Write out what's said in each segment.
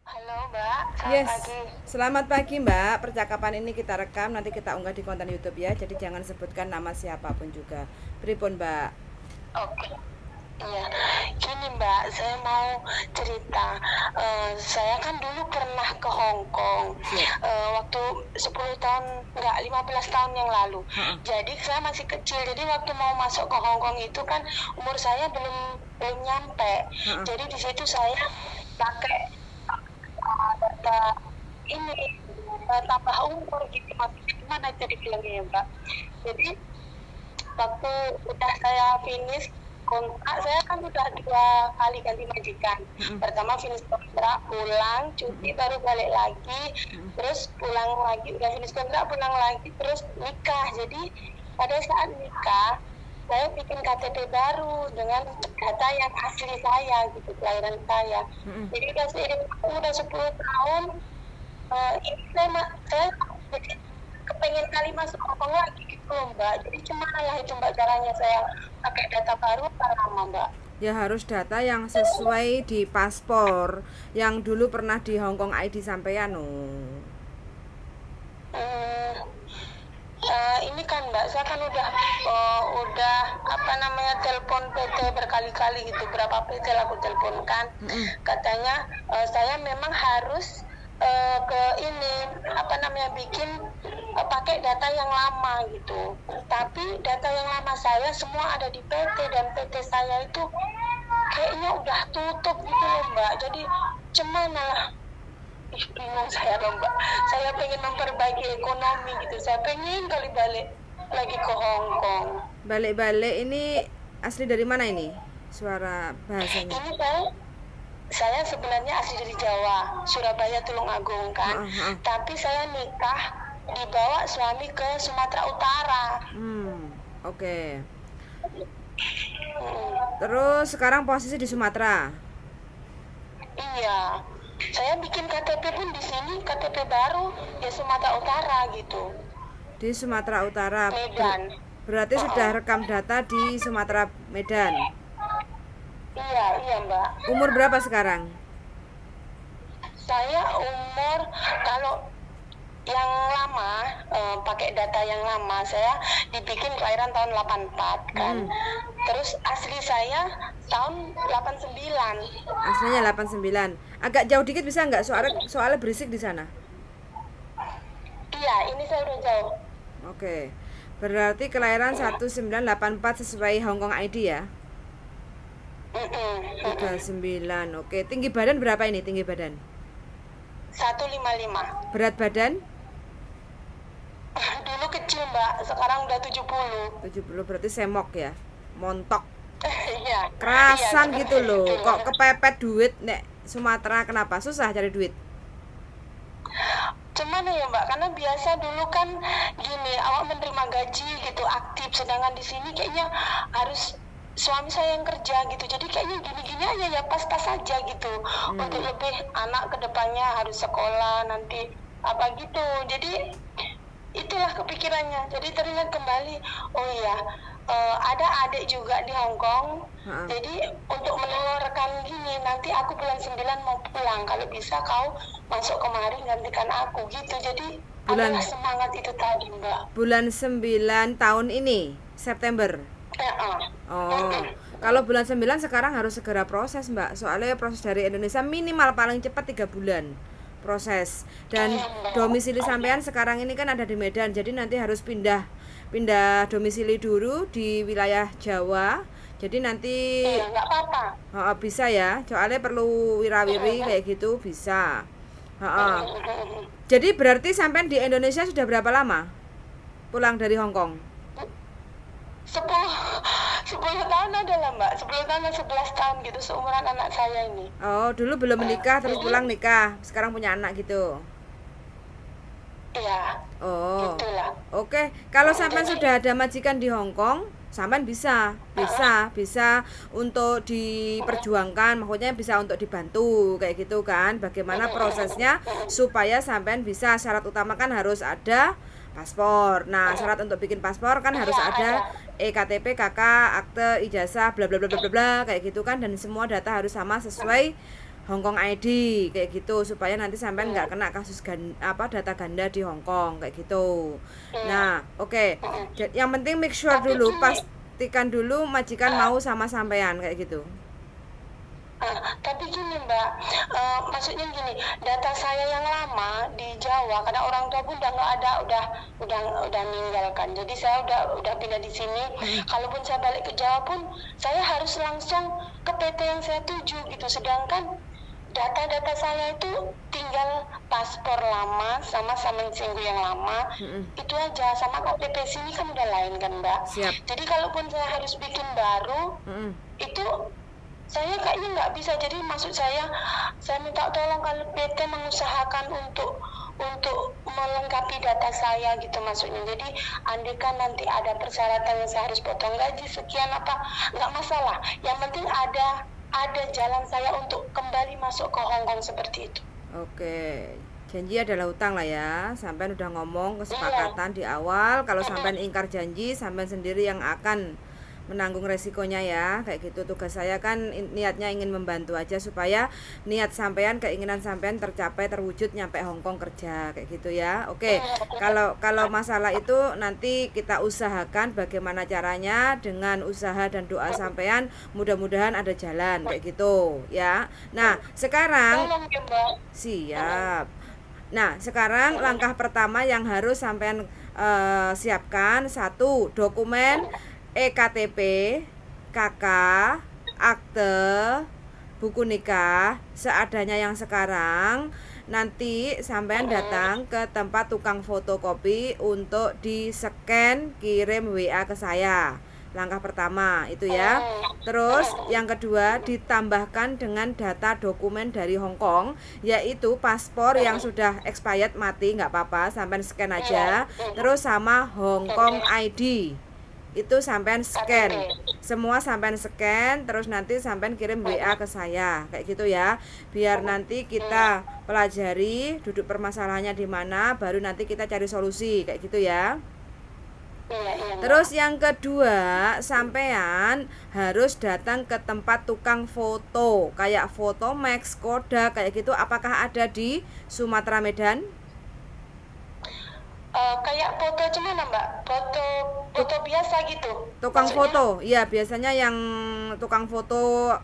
Halo Mbak, selamat Yes, pagi. selamat pagi Mbak. Percakapan ini kita rekam, nanti kita unggah di konten YouTube ya. Jadi jangan sebutkan nama siapapun juga. Pripun Mbak? Oke, iya. Gini Mbak, saya mau cerita. Saya kan dulu pernah ke Hong Kong. Siap. Waktu 10 tahun, enggak, 15 tahun yang lalu. Ha-ha. Jadi saya masih kecil. Jadi waktu mau masuk ke Hong Kong itu kan umur saya belum belum nyampe. Ha-ha. Jadi di situ saya pakai data ini tambah umur gitu. Maksudnya gimana jadi bilangnya ya Mbak? Jadi waktu udah saya finish kontrak, saya kan udah 2 kali ganti majikan. Mm-mm. Pertama finish kontrak, pulang cuti, baru balik lagi, Mm-mm. terus pulang lagi, udah finish kontrak, pulang lagi, terus nikah. Jadi pada saat nikah saya bikin KTP baru dengan data yang asli saya gitu, kelahiran saya. Mm-mm. Jadi udah seiring waktu, udah 10 tahun, ini saya jadi kepengen kali masuk Hongkong lagi gitu loh Mbak. Jadi gimana lah itu Mbak caranya saya pakai data baru apa lama Mbak? Ya harus data yang sesuai di paspor yang dulu pernah di Hongkong ID sampean oh. Hmm, ini kan Mbak, saya kan udah apa namanya telepon PT berkali-kali gitu, berapa PT lah aku teleponkan. Mm-mm. Katanya saya memang harus ke ini apa namanya bikin pakai data yang lama gitu. Tapi data yang lama saya semua ada di PT dan PT saya itu kayaknya udah tutup gitu loh Mbak. Jadi gimana lah? Ih, bingung saya loh Mbak. Saya pengen memperbaiki ekonomi gitu. Saya pengen kali balik lagi ke Hong Kong. Balik-balik ini asli dari mana ini? Suara bahasanya. Ini saya sebenarnya asli dari Jawa, Surabaya Tulungagung kan. Ha-ha. Tapi saya nikah dibawa suami ke Sumatera Utara. Oke. Hmm, Terus sekarang posisi di Sumatera. iya. Saya bikin KTP pun di sini KTP baru ya Sumatera Utara gitu. Di Sumatera Utara. Medan. Berarti sudah rekam data di Sumatera Medan. Iya, iya Mbak. Umur berapa sekarang? Saya umur kalau yang lama pakai data yang lama saya dibikin kelahiran tahun 84 kan. Terus asli saya tahun 89. Aslinya 89. Agak jauh dikit bisa nggak? Soalnya berisik di sana. Iya, ini saya udah jauh. Oke. Berarti kelahiran 1984 sesuai Hong Kong ID ya. 39. Oke. Tinggi badan berapa ini tinggi badan? 155. Berat badan? Dulu kecil Mbak, sekarang udah 70. 70 berarti semok ya. Montok. Iya. Kerasan Iya, gitu loh. seperti itu. Kok kepepet duit nek Sumatera kenapa? Susah cari duit. Cuman ya Mbak, karena biasa dulu kan gini, awak menerima gaji gitu aktif, sedangkan di sini kayaknya harus suami saya yang kerja gitu, jadi kayaknya gini-gini aja ya pas-pas aja gitu. Untuk lebih anak kedepannya harus sekolah nanti apa gitu, jadi itulah kepikirannya. Jadi teringat kembali, oh iya, ada adik juga di Hong Kong. Ha-ha. Jadi untuk menawarkan gini, nanti aku bulan 9 mau pulang, kalau bisa kau masuk kemari gantikan aku gitu. Jadi Bulan adalah semangat itu tadi Mbak. bulan 9 tahun ini, September. Oh, kalau bulan 9 sekarang harus segera proses Mbak. Soalnya proses dari Indonesia minimal paling cepat 3 bulan proses. Dan Iya, Mbak. domisili sampean sekarang ini kan ada di Medan. Jadi nanti harus pindah pindah domisili dulu di wilayah Jawa. Jadi nanti Iya, nggak apa-apa. bisa ya. Soalnya perlu wirawiri kayak gitu bisa. Jadi berarti sampean di Indonesia sudah berapa lama? Pulang dari Hong Kong? 10 10 tahun adalah Mbak, 10 tahun dan 11 tahun gitu, seumuran anak saya ini. Oh, dulu belum menikah terus pulang nikah. Sekarang punya anak gitu. Iya, Oh. itulah. Oke, kalau sampean sudah ada majikan di Hong Kong, sampean bisa untuk diperjuangkan, maksudnya bisa untuk dibantu kayak gitu kan. Bagaimana prosesnya supaya sampean bisa, syarat utama kan harus ada paspor. Nah, syarat untuk bikin paspor kan harus Iya, ada ada. EKTP, KK, akte, ijazah, bla bla bla bla bla bla, kayak gitu kan, dan semua data harus sama sesuai Hongkong ID kayak gitu, supaya nanti sampean nggak kena kasus data ganda di Hongkong kayak gitu. Nah, oke. Yang penting make sure Tapi dulu, gini, pastikan dulu majikan mau sama sampean kayak gitu. tapi gini Mbak, maksudnya gini, data saya yang lama di Jawa, karena orang tua pun udah nggak ada, udah meninggalkan. Jadi saya udah pindah di sini. Kalaupun saya balik ke Jawa pun, saya harus langsung ke PT yang saya tuju gitu. Sedangkan data-data saya itu tinggal paspor lama sama Singgu yang lama, itu aja. Sama KTP sini kan udah lain kan Mbak. Siap. Jadi kalaupun saya harus bikin baru, itu saya kayaknya nggak bisa. Jadi maksud saya minta tolong kalau PT mengusahakan untuk melengkapi data saya gitu maksudnya. Jadi andaikan nanti ada persyaratan yang saya harus potong gaji sekian apa, nggak masalah. Yang penting ada jalan saya untuk kembali masuk ke Hongkong seperti itu. Oke. Janji adalah hutang lah ya. Sampean udah ngomong kesepakatan di awal, kalau sampean ingkar janji, sampean sendiri yang akan menanggung resikonya ya, kayak gitu. Tugas saya kan niatnya ingin membantu aja supaya niat sampean, keinginan sampean tercapai, terwujud nyampe Hongkong kerja kayak gitu ya. Oke. Kalau masalah itu nanti kita usahakan bagaimana caranya, dengan usaha dan doa sampean mudah-mudahan ada jalan kayak gitu ya. Nah, sekarang Tolong ya Mbak. siap. Nah, sekarang langkah pertama yang harus sampean siapkan, satu, dokumen EKTP, KK, akte, buku nikah, seadanya yang sekarang. Nanti sampean datang ke tempat tukang fotokopi untuk di-scan, kirim WA ke saya. Langkah pertama itu ya. Terus yang kedua, ditambahkan dengan data dokumen dari Hongkong, yaitu paspor yang sudah expired mati, nggak apa-apa, sampean scan aja. Terus sama Hongkong ID. Itu sampean scan, semua sampean scan, terus nanti sampean kirim WA ke saya kayak gitu ya, biar nanti kita pelajari duduk permasalahannya di mana, baru nanti kita cari solusi kayak gitu ya. Terus yang kedua, sampean harus datang ke tempat tukang foto, kayak Fotomax, Kodak kayak gitu. Apakah ada di Sumatera, Medan? Kayak foto gimana Mbak? Foto biasa gitu. Tukang Maksudnya, foto, iya biasanya yang tukang foto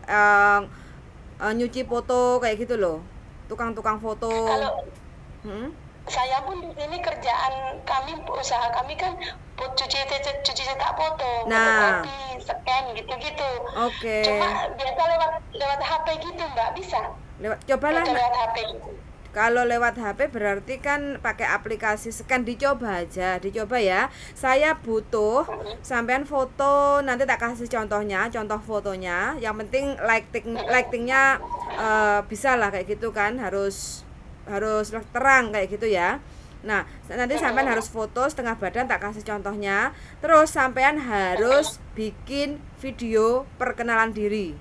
nyuci foto kayak gitu loh, tukang foto. kalau Hmm? saya pun di sini kerjaan kami, usaha kami kan cuci cetak foto, Nah, fotokopi, scan gitu-gitu. oke. Cuma biasa lewat HP gitu Mbak, bisa? Cobalah. Foto lewat HP gitu. Kalau lewat HP berarti kan pakai aplikasi scan, dicoba aja, dicoba ya. Saya butuh sampean foto, nanti tak kasih contohnya, contoh fotonya. Yang penting lightingnya bisa lah kayak gitu kan, harus terang kayak gitu ya. Nah, nanti sampean harus foto setengah badan, tak kasih contohnya. Terus sampean harus bikin video perkenalan diri.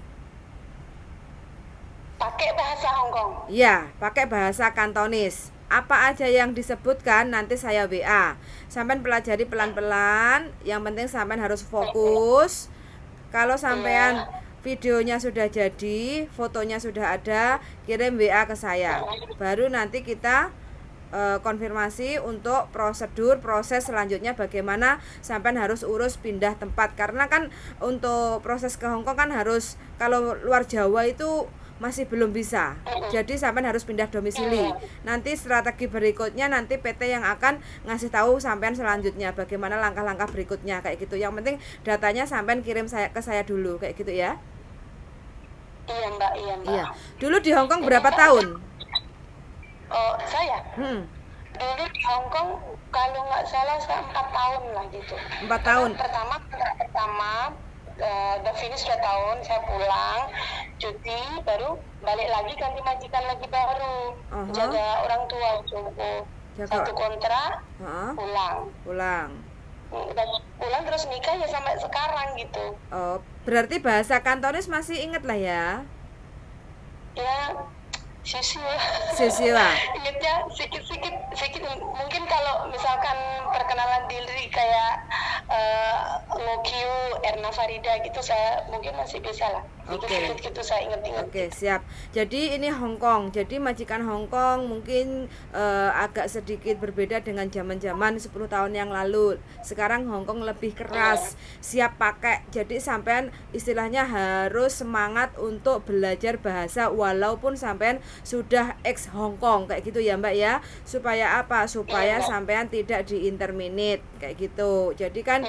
Pakai bahasa Hongkong. Ya, pakai bahasa Kantonis. Apa aja yang disebutkan nanti saya WA. Sampean pelajari pelan-pelan, yang penting sampean harus fokus. Kalau sampean videonya sudah jadi, fotonya sudah ada, kirim WA ke saya. Baru nanti kita konfirmasi untuk proses selanjutnya, bagaimana sampean harus urus pindah tempat. Karena kan untuk proses ke Hongkong kan harus, kalau luar Jawa itu masih belum bisa. Jadi sampean harus pindah domisili. Nanti strategi berikutnya nanti PT yang akan ngasih tahu sampean selanjutnya bagaimana langkah-langkah berikutnya kayak gitu. Yang penting datanya sampean kirim ke saya dulu kayak gitu ya. Iya Mbak, iya Mbak. Iya. Dulu di Hongkong berapa tahun? Saya dulu di Hongkong kalau nggak salah 4 tahun lah gitu. 4 tahun. Pertama udah finish 2 tahun, saya pulang cuti, baru balik lagi ganti majikan lagi baru, jaga orang tua gitu. Satu kontrak, pulang terus nikah ya sampai sekarang gitu. Oh, berarti bahasa Kantonis masih inget lah ya? Ya Sisi Sisiwa. ingetnya sedikit mungkin kalau misalkan perkenalan diri kayak Ngokyu, Erna Farida gitu saya mungkin masih bisa lah. Oke. Sedikit gitu saya inget-inget Oke, gitu. siap. Jadi ini Hong Kong. Jadi majikan Hong Kong mungkin agak sedikit berbeda dengan zaman-zaman 10 tahun yang lalu. Sekarang Hong Kong lebih keras, siap pakai. Jadi sampean istilahnya harus semangat untuk belajar bahasa walaupun sampean sudah ex Hong Kong kayak gitu ya, Mbak ya. Supaya apa? Supaya Mbak. sampean tidak di interminate kayak gitu. Jadi kan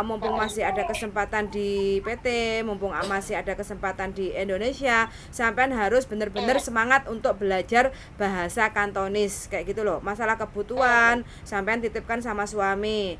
mumpung masih ada kesempatan di PT, mumpung masih ada kesempatan di Indonesia, sampean harus bener-bener semangat untuk belajar bahasa Kantonis kayak gitu loh. Masalah kebutuhan sampean titipkan sama suami.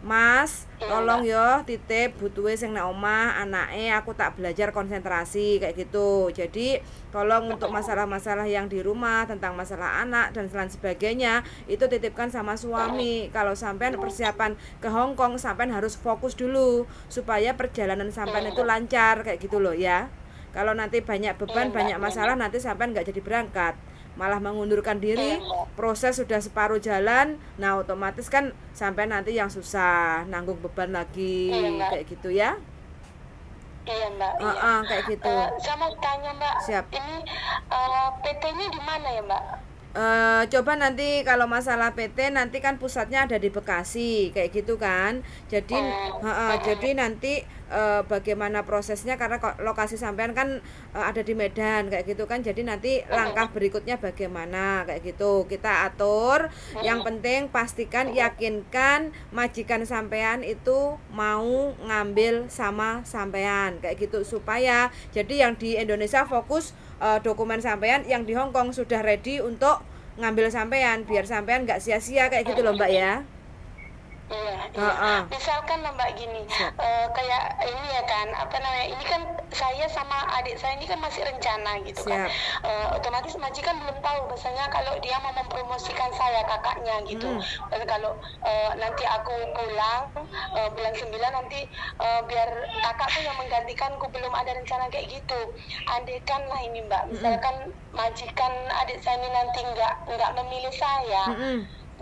Mas, tolong yo titip butuhe sing nang omah anake, aku tak belajar konsentrasi kayak gitu. Jadi tolong untuk masalah-masalah yang di rumah tentang masalah anak dan lain sebagainya itu titipkan sama suami. Kalau sampean persiapan ke Hong Kong, sampean harus fokus dulu supaya perjalanan sampean itu lancar kayak gitu loh ya. Kalau nanti banyak beban, banyak masalah, nanti sampean nggak jadi berangkat, malah mengundurkan diri, proses sudah separuh jalan, nah otomatis kan sampai nanti yang susah, nanggung beban lagi, kayak gitu ya. Iya Mbak, iya. Kayak gitu. Saya mau tanya Mbak, Siap. ini PT-nya di mana ya Mbak? Coba nanti kalau masalah PT nanti kan pusatnya ada di Bekasi kayak gitu kan. Jadi nanti bagaimana prosesnya karena lokasi sampean kan ada di Medan kayak gitu kan. Jadi nanti langkah berikutnya bagaimana kayak gitu kita atur. Yang penting pastikan yakinkan majikan sampean itu mau ngambil sama sampean kayak gitu supaya jadi yang di Indonesia fokus dokumen sampean, yang di Hong Kong sudah ready untuk ngambil sampean biar sampean nggak sia-sia kayak gitu loh Mbak ya. Iya. Misalkan Mbak gini, kayak ini ya kan, apa namanya? Ini kan saya sama adik saya ini kan masih rencana gitu kan. Otomatis majikan belum tahu, biasanya kalau dia mau mempromosikan saya kakaknya gitu. Kalau nanti aku pulang bulan 9 nanti biar kakak tuh yang menggantikanku, belum ada rencana kayak gitu. Andaikan lah ini Mbak, misalkan majikan adik saya ini nanti nggak memilih saya.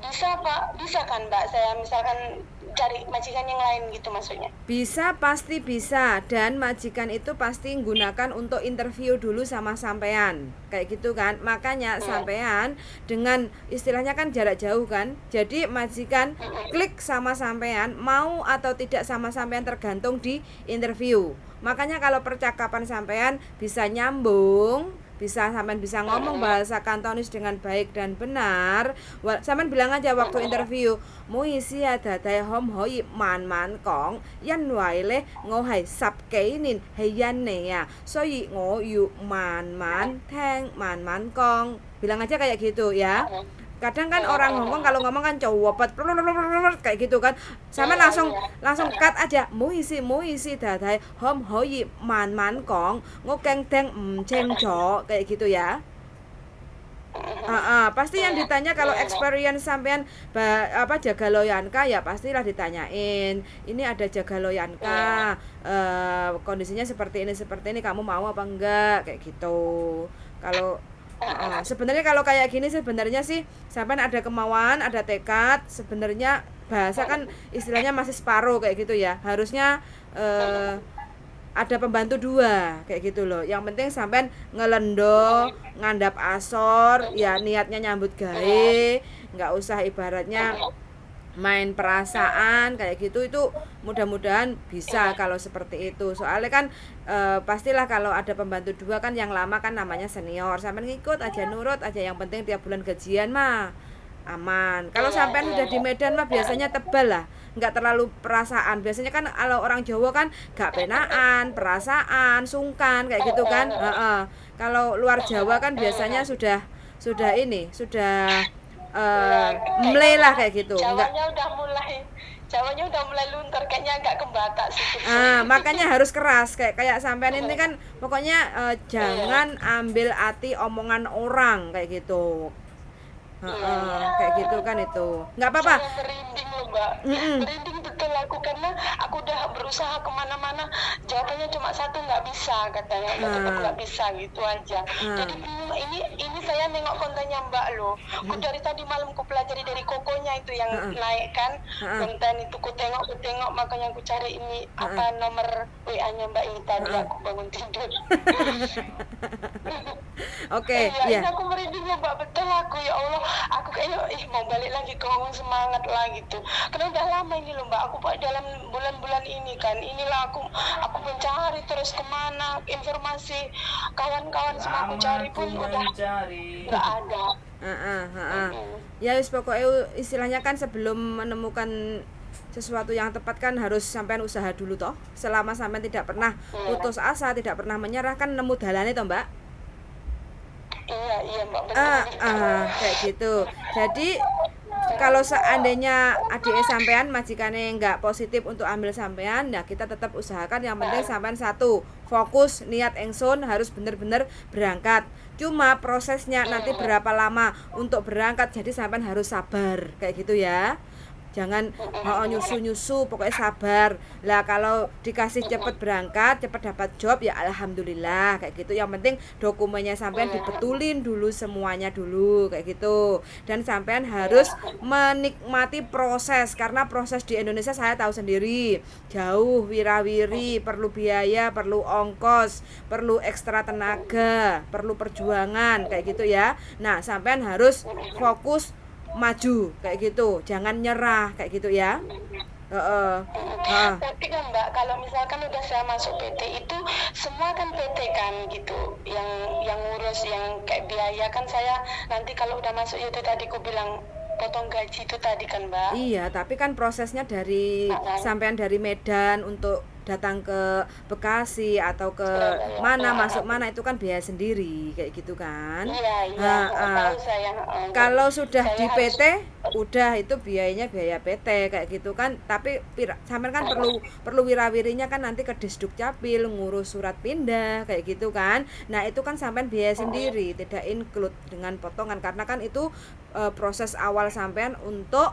Bisa Pak, bisa kan Mbak saya misalkan cari majikan yang lain gitu maksudnya? Bisa, pasti bisa. Dan majikan itu pasti gunakan untuk interview dulu sama sampean kayak gitu kan. Makanya sampean dengan istilahnya kan jarak jauh kan, jadi majikan klik sama sampean mau atau tidak sama sampean tergantung di interview. Makanya kalau percakapan sampean bisa nyambung, sampean bisa ngomong bahasa Kantonis dengan baik dan benar, sampean bilang aja waktu interview, muisi ada dai hom hoi man man kong yan wai le ngohai sap keinin heyan ne ya soi ngo yu man man teng man man kong, bilang aja kayak gitu ya. Kadang kan orang ngomong kalau ngomong kan cowopet kayak gitu kan, sama langsung cut aja, muisi dadai hom hoi man man kong ngokeng teng ceng jo kayak gitu ya. Pasti yang ditanya kalau experience sampean jaga loyanka ya pastilah ditanyain. Ini ada jaga loyanka, kondisinya seperti ini kamu mau apa enggak kayak gitu. Kalau sebenarnya kalau kayak gini sebenarnya sih sampean ada kemauan, ada tekad, sebenarnya bahasa kan istilahnya masih separuh kayak gitu ya. Harusnya ada pembantu 2 kayak gitu loh. Yang penting sampean ngelendo, ngandap asor, ya niatnya nyambut gawe, nggak usah ibaratnya main perasaan kayak gitu. Itu mudah-mudahan bisa kalau seperti itu. Soalnya kan pastilah kalau ada pembantu 2 kan yang lama kan namanya senior, sampean ngikut aja, nurut aja, yang penting tiap bulan gajian mah aman. Kalau sampean sudah di Medan mah biasanya tebal lah, nggak terlalu perasaan. Biasanya kan kalau orang Jawa kan gak penaan, perasaan, sungkan kayak gitu kan. Kalau luar Jawa kan biasanya sudah mulai lah kayak gitu. Jawanya udah mulai luntur, kayaknya agak kebata sih. Makanya harus keras kayak sampean ini kan pokoknya jangan ambil hati omongan orang kayak gitu. Kayak gitu kan itu nggak apa-apa. Merinding loh Mbak, merinding betul betul aku, karena aku udah berusaha kemana-mana, jawabannya cuma satu, nggak bisa katanya, tetap nggak bisa gitu aja. Jadi ini saya nengok kontennya Mbak loh. Aku dari tadi malam ku pelajari dari kokonya itu yang naik kan konten itu, ku tengok makanya aku cari ini apa nomor WA-nya Mbak ini tadi aku bangun tidur. Oke, Iya, ya. ini aku merinding ya Mbak, betul aku, ya Allah, aku kayaknya mau balik lagi ke ngomong semangat lah gitu. Karena udah lama ini loh Mbak, aku Pak dalam bulan-bulan ini kan, inilah aku mencari terus kemana informasi, kawan-kawan semua aku cari pun udah nggak ada. Ya wis pokoknya istilahnya kan sebelum menemukan sesuatu yang tepat kan harus sampean usaha dulu toh. Selama sampean tidak pernah putus asa, tidak pernah menyerah, kan nemu dalane toh Mbak. Iya Mbak, betul. Kayak gitu. Jadi kalau seandainya adik sampean majikannya nggak positif untuk ambil sampean, ya kita tetap usahakan, yang penting sampean satu fokus niat engsun harus bener-bener berangkat. Cuma prosesnya nanti berapa lama untuk berangkat, jadi sampean harus sabar kayak gitu ya. Jangan nyusu pokoknya sabar lah. Kalau dikasih cepet berangkat, cepet dapat job, ya alhamdulillah kayak gitu. Yang penting dokumennya sampean dibetulin dulu semuanya dulu kayak gitu. Dan sampean harus menikmati proses, karena proses di Indonesia saya tahu sendiri, jauh wirawiri, perlu biaya, perlu ongkos, perlu ekstra tenaga, perlu perjuangan kayak gitu ya. Nah sampean harus fokus maju kayak gitu, jangan nyerah kayak gitu ya. Tapi kan Mbak, kalau misalkan udah saya masuk PT itu semua kan PT kan gitu, yang ngurus yang kayak biaya kan saya nanti kalau udah masuk itu tadi ku bilang potong gaji itu tadi kan Mbak. Iya, tapi kan prosesnya dari sampean dari Medan untuk datang ke Bekasi atau ke mana masuk mana itu kan biaya sendiri kayak gitu kan. Tahu saya. Kalau sudah saya di PT udah itu biayanya biaya PT kayak gitu kan. Tapi sampean kan perlu wirawirinya kan nanti ke Disduk Capil ngurus surat pindah kayak gitu kan. Nah itu kan sampean biaya sendiri, tidak include dengan potongan, karena kan itu proses awal sampean untuk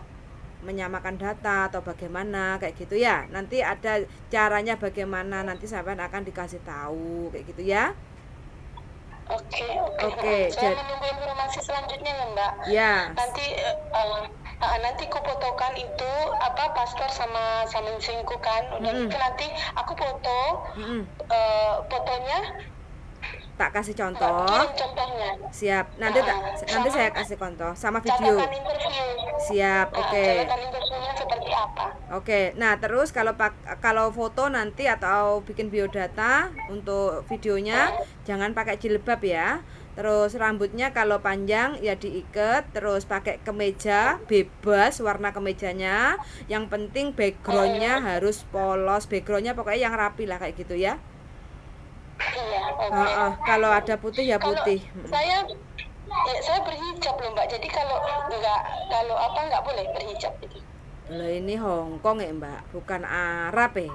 menyamakan data atau bagaimana kayak gitu ya. Nanti ada caranya bagaimana, nanti sampean akan dikasih tahu kayak gitu ya. Oke. Saya menunggu informasi selanjutnya ya Mbak. Ya. Nanti aku fotokan itu apa paspor sama singku kan. Udah itu nanti aku foto fotonya. Tak kasih contoh. Contohnya. Siap. Nanti saya kasih contoh sama video. Siap. Oke. Catatan interviewnya seperti apa? Oke. Nah, terus kalau foto nanti atau bikin biodata untuk videonya jangan pakai jilbab ya. Terus rambutnya kalau panjang ya diikat, terus pakai kemeja bebas warna kemejanya. Yang penting backgroundnya harus polos, backgroundnya pokoknya yang rapi lah kayak gitu ya. Iya, kalau ada putih ya putih. Saya berhijab loh Mbak. Jadi kalau nggak boleh berhijab gitu. Loh ini Hongkong ya Mbak, bukan Arab ya.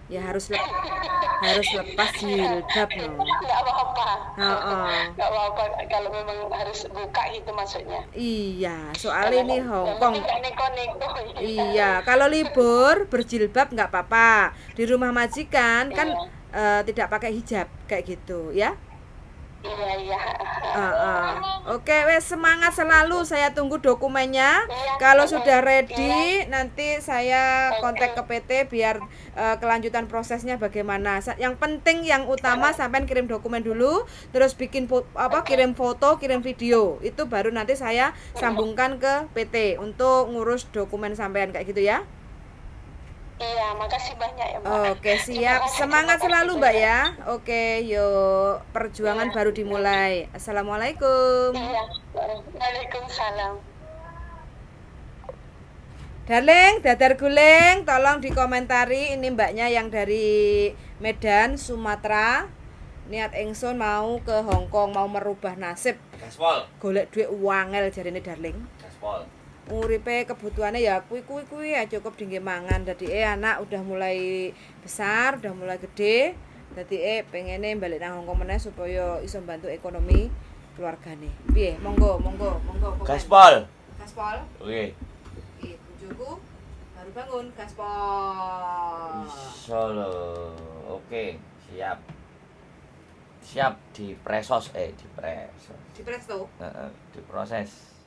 Ya harus lepas jilbab loh. Nggak apa-apa. Nggak apa-apa kalau memang harus buka gitu maksudnya. Iya, soalnya ini Hongkong. Neko-neko. Iya, kalau libur berjilbab nggak apa-apa. Di rumah majikan kan tidak pakai hijab kayak gitu ya. Iya. Oke, wes semangat selalu. Saya tunggu dokumennya. Kalau sudah ready, nanti saya kontak ke PT biar kelanjutan prosesnya bagaimana. Yang penting, yang utama sampean kirim dokumen dulu, terus kirim foto, kirim video. Itu baru nanti saya sambungkan ke PT untuk ngurus dokumen sampean kayak gitu ya. Iya, makasih banyak ya Mbak. Oke, siap. Semangat selalu Mbak ya. Oke, yuk. Perjuangan baru dimulai. Assalamualaikum. Iya, Waalaikumsalam. Darling, dadar guling, tolong dikomentari ini mbaknya yang dari Medan, Sumatera. Niat engsun mau ke Hongkong, mau merubah nasib. Gaspol. Golek duit wangel jarine Darling. Gaspol. Uripe kebutuhannya ya kuwi ya cukup dingge mangan. Dadi anak udah mulai besar, udah mulai gede. Dadi pengene balik nang Hongkong meneh supaya iso bantu ekonomi keluargane. Piye? Monggo. Gaspol. Gaspol. Oke. Iki bojoku baru bangun gaspol. Solo. Oke, siap. Siap diproses. Dipres tuh. Diproses.